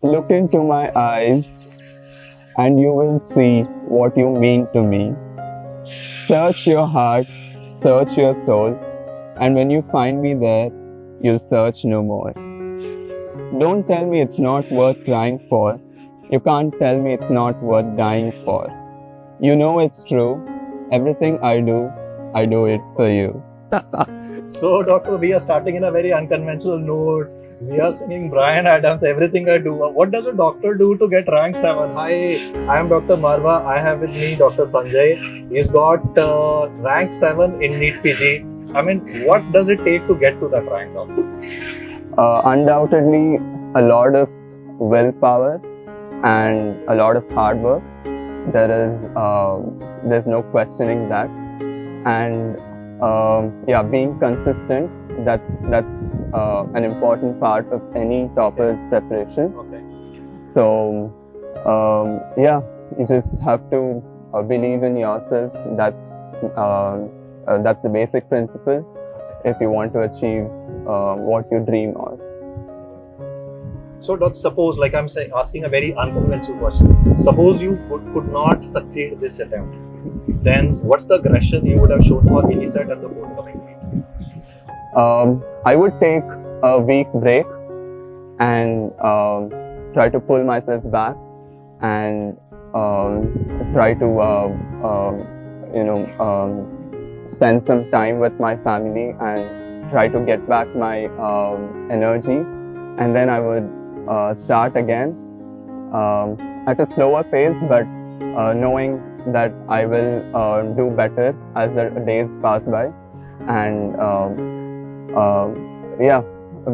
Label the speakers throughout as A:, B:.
A: Look into my eyes and you will see what you mean to me. Search your heart, search your soul, and when you find me there, you'll search no more. Don't tell me it's not worth trying for. You can't tell me it's not worth dying for. You know it's true. Everything I do it for you.
B: So, Doctor, we are starting in a very unconventional note. We are singing Brian Adams, everything I do. What does a doctor do to get rank 7? Hi, I am Dr. Marva. I have with me Dr. Sanjay. He's got rank 7 in NEET PG. I mean, what does it take to get to that rank, doctor?
A: Undoubtedly, a lot of willpower and a lot of hard work. There's no questioning that. And being consistent, that's an important part of any topper's preparation.
B: Okay.
A: So you just have to believe in yourself. That's the basic principle if you want to achieve what you dream of.
B: So, Doc, suppose, like I'm saying, asking a very unconventional question. Suppose you could not succeed this attempt, then what's the aggression you would have shown for INI-CET and the forthcoming NEET?
A: I would take a week break and try to pull myself back and try to spend some time with my family and try to get back my energy, and then I would start again at a slower pace, but knowing that I will do better as the days pass by. And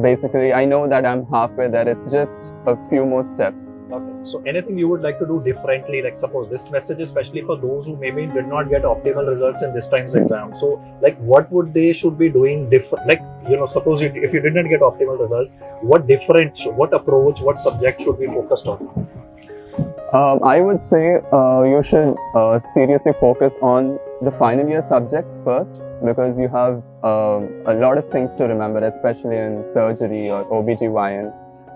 A: basically I know that I'm halfway there. It's just a few more steps.
B: Okay. So anything you would like to do differently, like suppose this message is especially for those who maybe did not get optimal results in this time's exam. So like what would they should be doing different? Like, suppose if you didn't get optimal results, what approach, what subject should be focused on?
A: I would say you should seriously focus on the final year subjects first, because you have a lot of things to remember, especially in surgery or OBGYN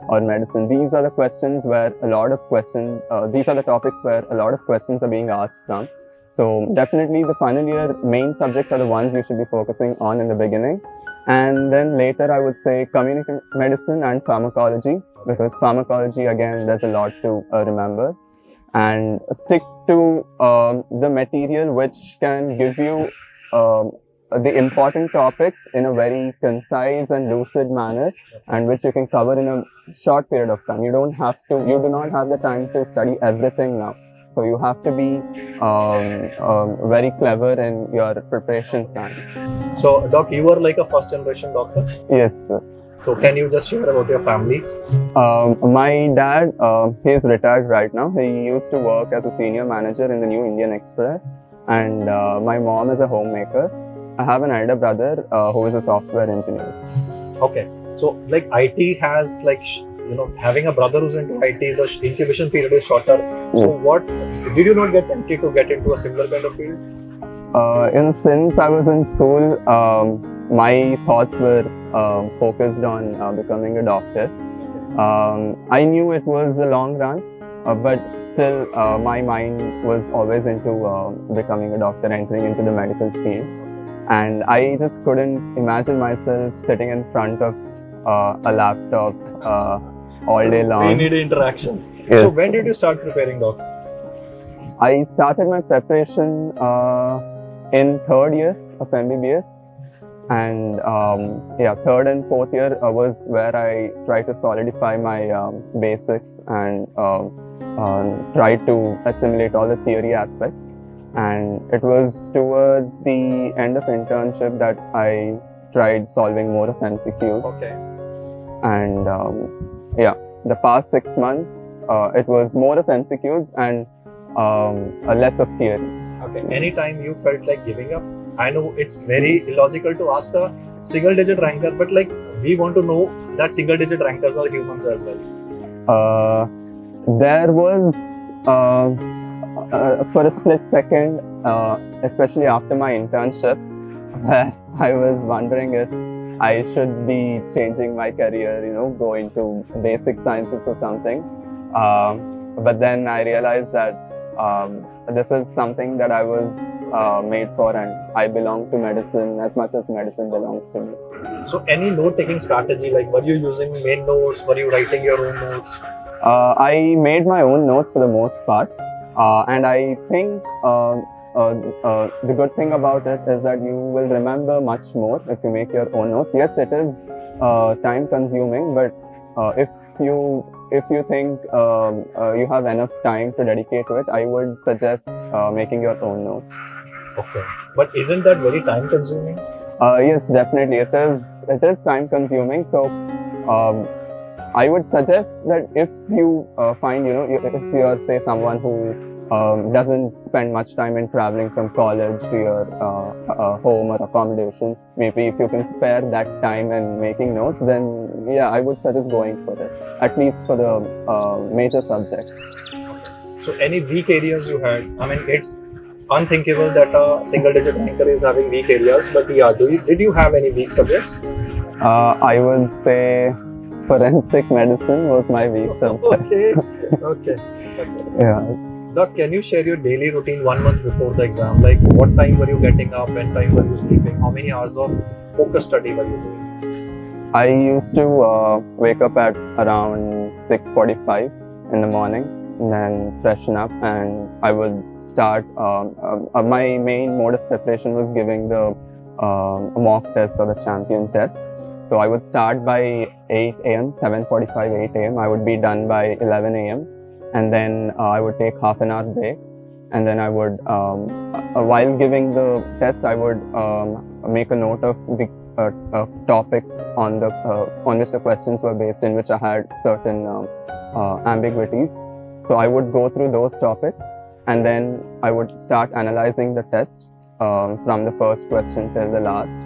A: or medicine. These are the questions where these are the topics where a lot of questions are being asked from. So definitely the final year main subjects are the ones you should be focusing on in the beginning. And then later I would say community medicine and pharmacology, because pharmacology, again, there's a lot to remember. And stick to the material which can give you the important topics in a very concise and lucid manner, and which you can cover in a short period of time. You do not have the time to study everything now. So you have to be very clever in your preparation plan.
B: So, Doc, you are like a first generation doctor?
A: Yes, sir.
B: So can you just share about your family?
A: My dad, he's retired right now. He used to work as a senior manager in the New Indian Express. And my mom is a homemaker. I have an elder brother who is a software engineer.
B: Okay. So like IT has having a brother who's into IT, the incubation period is shorter. So what, did you not get tempted to get into a similar kind of field?
A: Since I was in school, my thoughts were focused on becoming a doctor. I knew it was a long run, but still my mind was always into becoming a doctor, entering into the medical field. And I just couldn't imagine myself sitting in front of a laptop all day long.
B: We need interaction.
A: Yes.
B: So when did you start preparing, Doc?
A: I started my preparation in third year of MBBS. And third and fourth year was where I tried to solidify my basics and try to assimilate all the theory aspects. And it was towards the end of internship that I tried solving more of MCQs.
B: Okay.
A: And the past 6 months, it was more of MCQs and less of theory.
B: Okay. Anytime you felt like giving up? I know it's very illogical to ask a single-digit ranker, but like we want to know that single-digit rankers are humans as well.
A: There was, for a split second, especially after my internship, where I was wondering if I should be changing my career, go into basic sciences or something. But then I realized that this is something that I was made for, and I belong to medicine as much as medicine belongs to me.
B: So any note-taking strategy, like were you using main notes? Were you writing your own notes?
A: I made my own notes for the most part, and I think the good thing about it is that you will remember much more if you make your own notes. Yes, it is time consuming, but if you think you have enough time to dedicate to it, I would suggest making your own notes.
B: Okay, but isn't that very time consuming?
A: Yes, definitely. It is time consuming. So I would suggest that if you find, if you are, say, someone who doesn't spend much time in traveling from college to your home or accommodation, maybe if you can spare that time in making notes, then yeah, I would suggest going for it, at least for the major subjects.
B: So any weak areas you had? I mean, it's unthinkable that a single-digit ranker is having weak areas, but yeah, did you have any weak subjects?
A: I would say forensic medicine was my weak subject.
B: Okay.
A: Yeah.
B: Doc, can you share your daily routine 1 month before the exam? Like, what time were you getting up? When time were you sleeping? How many hours of focus study were you doing?
A: I used to wake up at around 6:45 in the morning, and then freshen up, and I would start. My main mode of preparation was giving the mock tests or the champion tests. So I would start by 8 a.m., 7:45, 8 a.m. I would be done by 11 a.m. And then I would take half an hour break. And then I would, while giving the test, I would make a note of the topics on which the questions were based, in which I had certain ambiguities. So I would go through those topics, and then I would start analyzing the test from the first question till the last.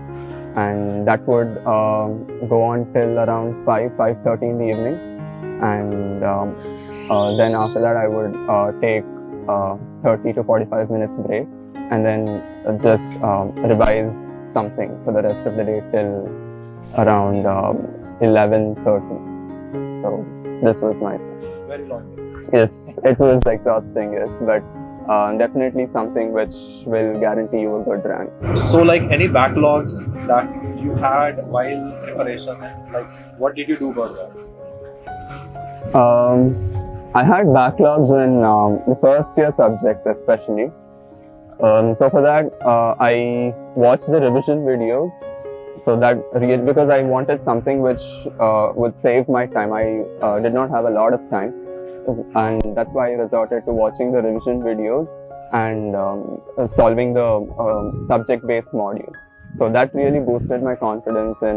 A: And that would go on till around 5:30 in the evening. And then after that, I would take 30 to 45 minutes break, and then just revise something for the rest of the day till around 11:30. So this was my
B: very long day.
A: Yes, it was exhausting, yes, but definitely something which will guarantee you a good rank.
B: So, like, any backlogs that you had while preparation, and like, what did you do about that?
A: I had backlogs in the first year subjects especially. So for that, I watched the revision videos. So that because I wanted something which would save my time. I did not have a lot of time, and that's why I resorted to watching the revision videos and solving the subject-based modules. So that really boosted my confidence in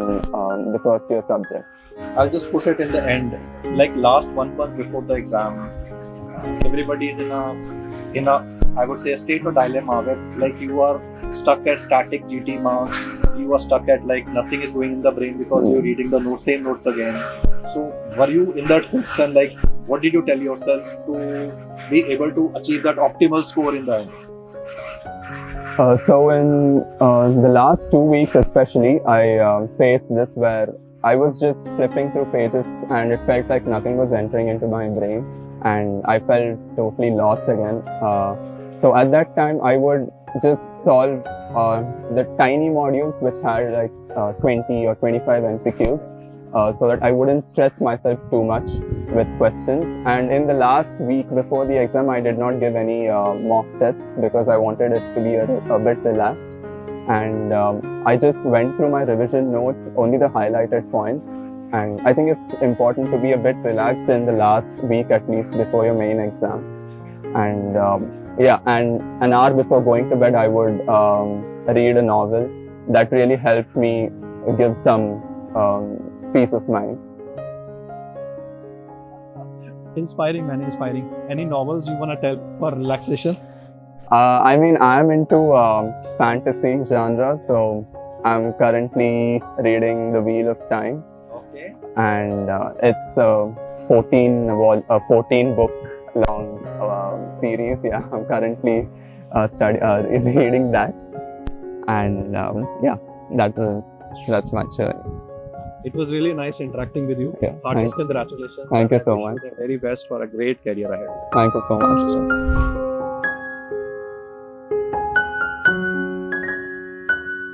A: the first year subjects.
B: I'll just put it in the end. Like, last 1 month before the exam, everybody is in a I would say a state of dilemma where, like, you are stuck at static GT marks, you are stuck at, like, nothing is going in the brain because you're reading the same notes again. So were you in that fix, and like, what did you tell yourself to be able to achieve that optimal score in the end?
A: So in the last 2 weeks especially, I faced this where I was just flipping through pages and it felt like nothing was entering into my brain, and I felt totally lost again. So at that time, I would just solve the tiny modules which had like 20 or 25 MCQs, so that I wouldn't stress myself too much with questions. And in the last week before the exam, I did not give any mock tests because I wanted it to be a bit relaxed. And I just went through my revision notes, only the highlighted points. And I think it's important to be a bit relaxed in the last week at least before your main exam. And and an hour before going to bed, I would read a novel. That really helped me give some peace of mind.
B: Inspiring, man, inspiring. Any novels you want to tell for relaxation?
A: I mean, I'm into fantasy genre, so I'm currently reading The Wheel of Time.
B: Okay.
A: And it's a 14 book long series. Yeah, I'm currently reading that, and that's my journey.
B: It was really nice interacting with you.
A: Yeah,
B: Heartiest congratulations.
A: Thank you
B: and I
A: so
B: wish
A: much.
B: The very best for a great career ahead.
A: Thank you so much.